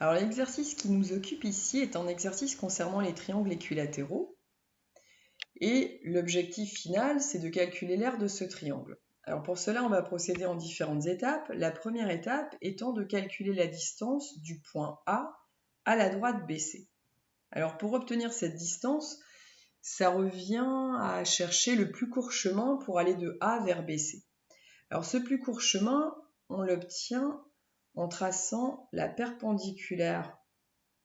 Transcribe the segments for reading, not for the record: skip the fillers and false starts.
Alors l'exercice qui nous occupe ici est un exercice concernant les triangles équilatéraux. Et l'objectif final, c'est de calculer l'aire de ce triangle. Alors pour cela, on va procéder en différentes étapes. La première étape étant de calculer la distance du point A à la droite BC. Alors pour obtenir cette distance, ça revient à chercher le plus court chemin pour aller de A vers BC. Alors ce plus court chemin, on l'obtient en traçant la perpendiculaire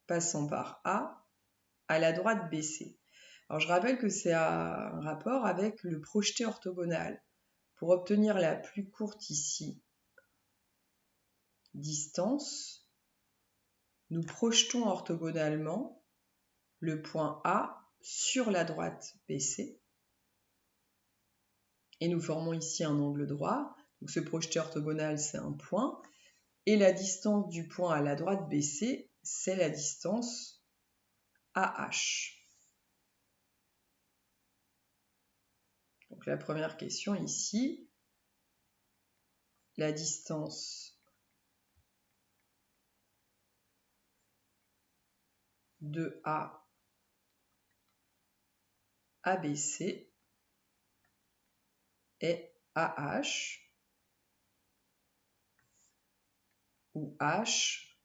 passant par A à la droite BC. Alors je rappelle que c'est un rapport avec le projeté orthogonal. Pour obtenir la plus courte ici distance, nous projetons orthogonalement le point A sur la droite BC et nous formons ici un angle droit. Donc ce projeté orthogonal, c'est un point, et la distance du point à la droite BC, c'est la distance AH. Donc la première question ici, la distance de A à BC est AH, où H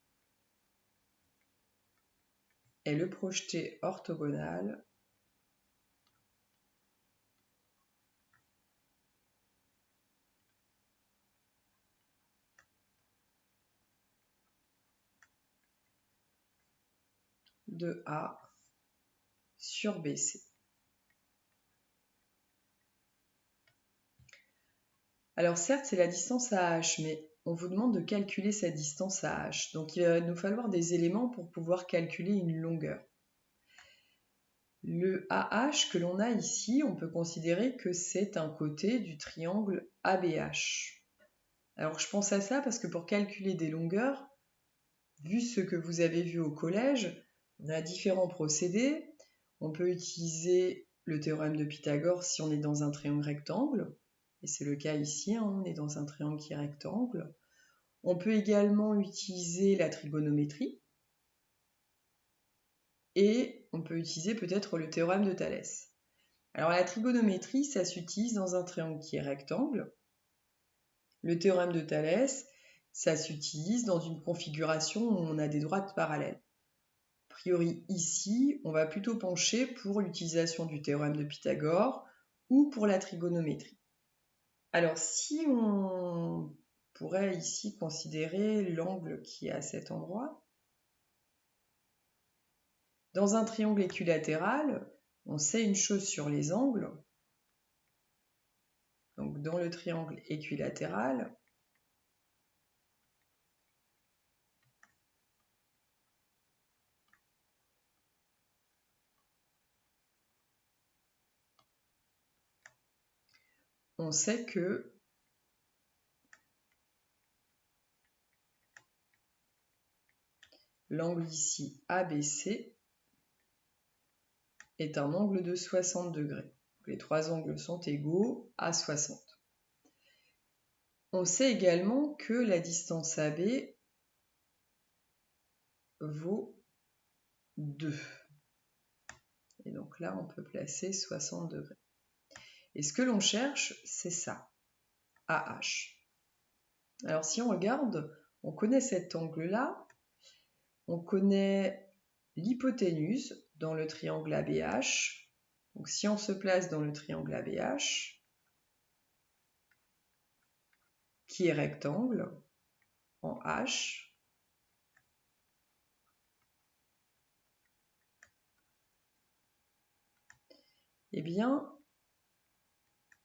est le projeté orthogonal de A sur BC. Alors certes, c'est la distance à H, mais on vous demande de calculer cette distance à H. Donc il va nous falloir des éléments pour pouvoir calculer une longueur. Le AH que l'on a ici, on peut considérer que c'est un côté du triangle ABH. Alors je pense à ça parce que pour calculer des longueurs, vu ce que vous avez vu au collège, on a différents procédés. On peut utiliser le théorème de Pythagore si on est dans un triangle rectangle, et c'est le cas ici, on est dans un triangle qui est rectangle. On peut également utiliser la trigonométrie, et on peut utiliser peut-être le théorème de Thalès. Alors la trigonométrie, ça s'utilise dans un triangle qui est rectangle. Le théorème de Thalès, ça s'utilise dans une configuration où on a des droites parallèles. A priori, ici, on va plutôt pencher pour l'utilisation du théorème de Pythagore ou pour la trigonométrie. Alors, si on pourrait ici considérer l'angle qui est à cet endroit, dans un triangle équilatéral, on sait une chose sur les angles. Donc, dans le triangle équilatéral, on sait que l'angle ici ABC est un angle de 60 degrés. Les trois angles sont égaux à 60. On sait également que la distance AB vaut 2. Et donc là, on peut placer 60 degrés. Et ce que l'on cherche, c'est ça, AH. Alors si on regarde, on connaît cet angle-là, on connaît l'hypoténuse dans le triangle ABH. Donc si on se place dans le triangle ABH, qui est rectangle, en H, eh bien,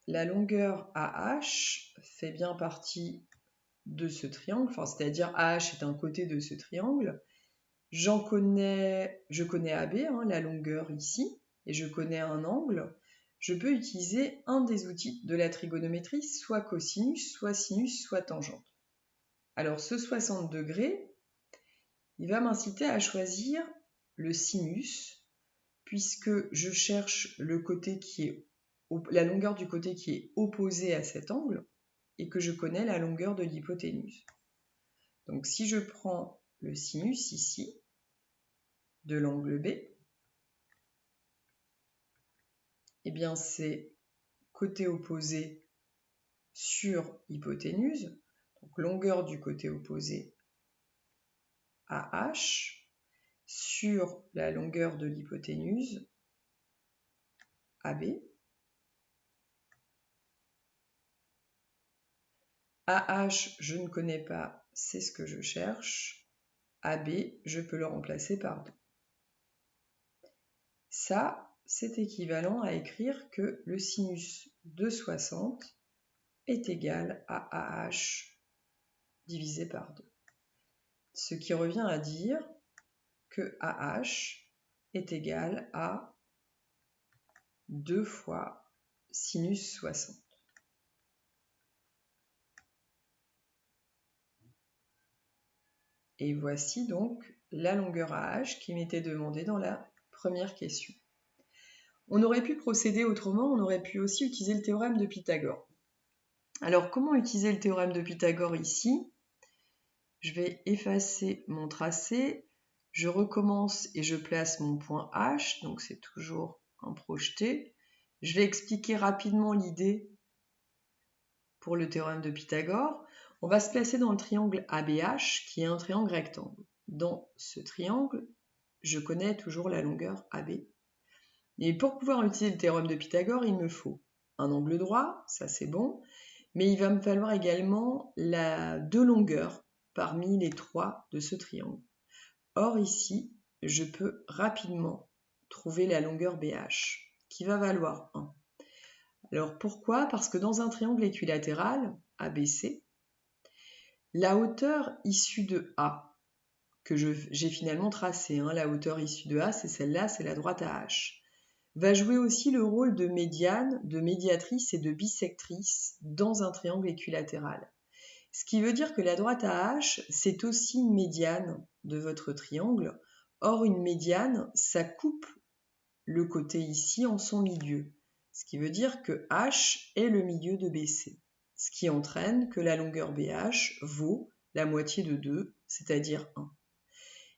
la longueur AH fait bien partie de ce triangle, enfin, c'est-à-dire AH est un côté de ce triangle. Je connais AB, la longueur ici, et je connais un angle. Je peux utiliser un des outils de la trigonométrie, soit cosinus, soit sinus, soit tangente. Alors ce 60 degrés, il va m'inciter à choisir le sinus, puisque je cherche le côté la longueur du côté qui est opposé à cet angle, et que je connais la longueur de l'hypoténuse. Donc si je prends le sinus ici de l'angle B, eh bien c'est côté opposé sur hypoténuse, donc longueur du côté opposé AH, sur la longueur de l'hypoténuse AB. AH, je ne connais pas, c'est ce que je cherche. AB, je peux le remplacer par 2. Ça, c'est équivalent à écrire que le sinus de 60 est égal à AH divisé par 2. Ce qui revient à dire que AH est égal à 2 fois sinus 60. Et voici donc la longueur AH qui m'était demandée dans la première question. On aurait pu procéder autrement, on aurait pu aussi utiliser le théorème de Pythagore. Alors comment utiliser le théorème de Pythagore ici? Je vais effacer mon tracé, je recommence et je place mon point H, donc c'est toujours un projeté. Je vais expliquer rapidement l'idée pour le théorème de Pythagore. On va se placer dans le triangle ABH qui est un triangle rectangle. Dans ce triangle, je connais toujours la longueur AB. Et pour pouvoir utiliser le théorème de Pythagore, il me faut un angle droit, ça c'est bon, mais il va me falloir également deux longueurs parmi les 3 de ce triangle. Or ici, je peux rapidement trouver la longueur BH, qui va valoir 1. Alors pourquoi? Parce que dans un triangle équilatéral, ABC, la hauteur issue de A, que j'ai finalement tracée, la hauteur issue de A, c'est celle-là, c'est la droite AH, va jouer aussi le rôle de médiane, de médiatrice et de bisectrice dans un triangle équilatéral. Ce qui veut dire que la droite AH, c'est aussi une médiane de votre triangle. Or, une médiane, ça coupe le côté ici en son milieu. Ce qui veut dire que H est le milieu de BC. Ce qui entraîne que la longueur BH vaut la moitié de 2, c'est-à-dire 1.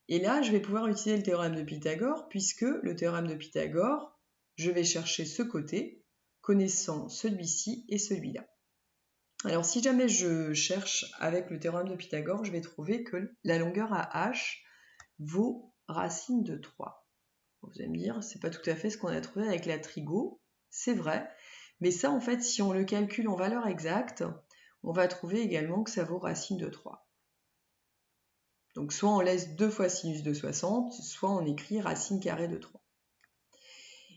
Et là, je vais pouvoir utiliser le théorème de Pythagore, puisque le théorème de Pythagore, je vais chercher ce côté, connaissant celui-ci et celui-là. Alors si jamais je cherche avec le théorème de Pythagore, je vais trouver que la longueur AH vaut racine de 3. Vous allez me dire, c'est pas tout à fait ce qu'on a trouvé avec la trigo, c'est vrai, mais ça en fait, si on le calcule en valeur exacte, on va trouver également que ça vaut racine de 3. Donc soit on laisse 2 fois sinus de 60, soit on écrit racine carrée de 3.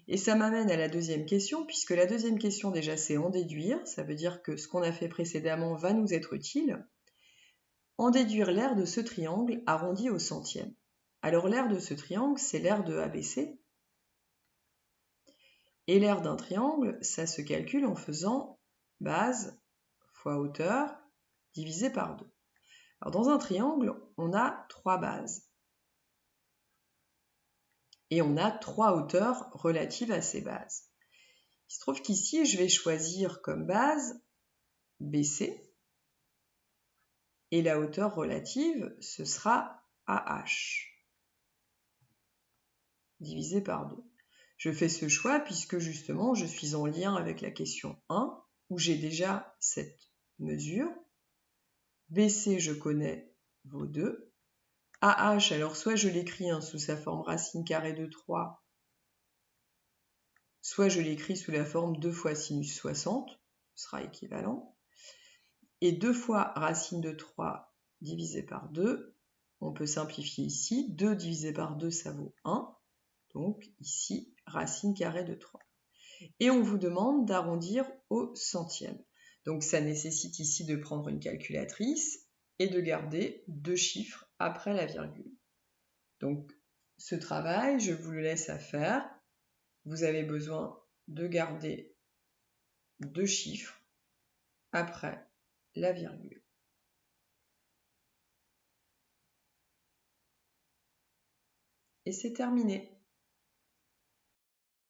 Et ça m'amène à la deuxième question, puisque la deuxième question déjà c'est en déduire, ça veut dire que ce qu'on a fait précédemment va nous être utile. En déduire l'aire de ce triangle arrondi au centième. Alors l'aire de ce triangle, c'est l'aire de ABC. Et l'aire d'un triangle, ça se calcule en faisant base fois hauteur divisé par 2. Alors dans un triangle, on a 3 bases. Et on a 3 hauteurs relatives à ces bases. Il se trouve qu'ici, je vais choisir comme base BC. Et la hauteur relative, ce sera AH, divisé par 2. Je fais ce choix puisque justement, je suis en lien avec la question 1, où j'ai déjà cette mesure. BC, je connais vaut 2. AH, alors soit je l'écris sous sa forme racine carrée de 3, soit je l'écris sous la forme 2 fois sinus 60, ce sera équivalent. Et 2 fois racine de 3 divisé par 2, on peut simplifier ici. 2 divisé par 2, ça vaut 1. Donc ici, racine carrée de 3. Et on vous demande d'arrondir au centième. Donc ça nécessite ici de prendre une calculatrice et de garder 2 chiffres après la virgule. Donc ce travail, je vous le laisse à faire. Vous avez besoin de garder 2 chiffres après la virgule. Et c'est terminé.